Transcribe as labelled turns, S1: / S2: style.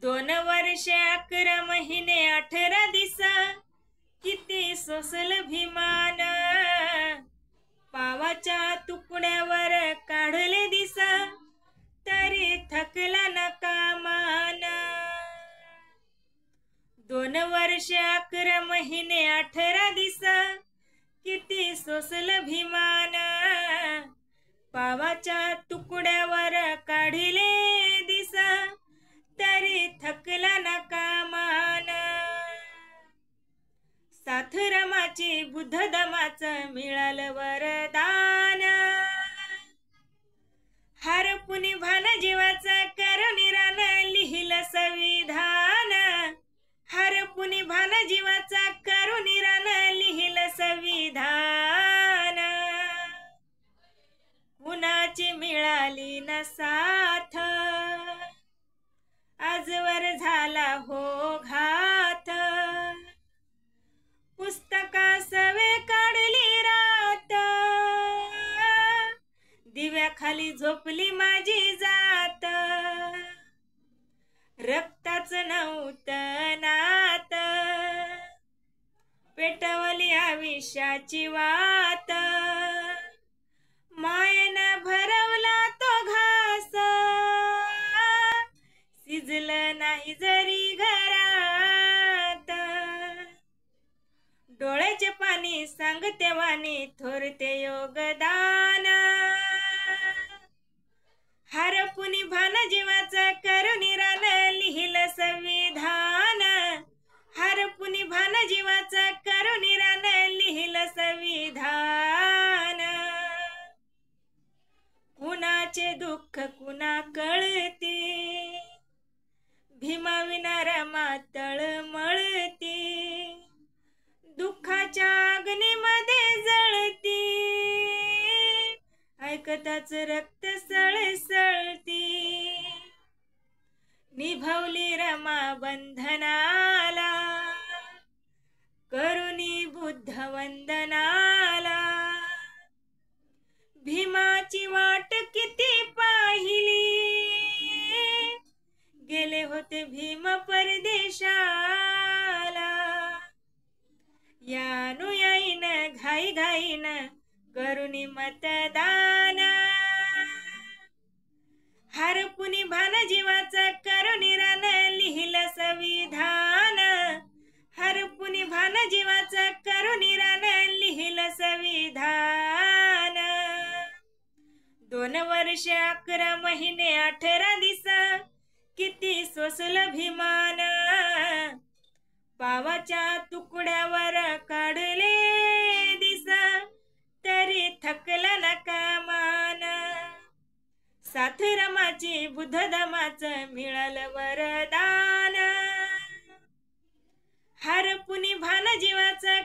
S1: 2 वर्ष 11 महिने 18 दिसा किती सोसल भीमान, पावाच्या तुकड्यावर काढले दिसा तरी थकला न कामान। 2 वर्ष 11 महिने 18 दिसा किती सोसल भीमान, पावाच्या तुकड्यावर काढले दिसा तरी थकला न कामान। 7 रमाची बुद्ध दमाचं मिळालं वरदान, हरपुनी भान जीवाचं करुणीरान लिहिलं संविधान, हरपुनी भान जीवाचं करुणीरान लिहिलं संविधान। कुणाची मिळाली न साथ, आजवर झाला हो घात, पुस्तका सवे काढली रात, दिव्याखाली झोपली माझी जात, रक्ताचं नव्हतं नात, पेटवली आयुष्याची वात, मायेनं भरवला तो घास, शिजलं नाही जरी घरात, डोळ्याचे पाणी सांगते वाणी थोरते योगदान, हरपुनी भान जीवाचं करुणीरान लिहिलं संविधान, हरपुनी भान जीवाचं करुणीरान लिहिलं संविधान। कुणाचे दुःख कुणा कळते, भीमाविना रमा तळमळती, दुःखाच्या अग्नीमध्ये जळती, ऐकताच रक्त सळसळती, निभवली रमा बंधनाला, करुणी बुद्ध वंदनाला, भीमाची वाट किती पाहिली, गेले होते भीम परदेशाला, यानुयाईन घाई घाईन करुणी मतदान, हरपुनी भान जीवाचं करुणीरान लिहिलं संविधान, हरपुनी भान जीवाचं करुणीरान लिहिलं संविधान। 2 वर्ष 11 महिने 18 दिसा किती सोसल भीमान, पावाच्या तुकड्यावर काढले दिसा तरी थकला न कामान। 7 रमाची बुद्ध दमाचं मिळालं वरदान, हरपुनी भान जीवाचं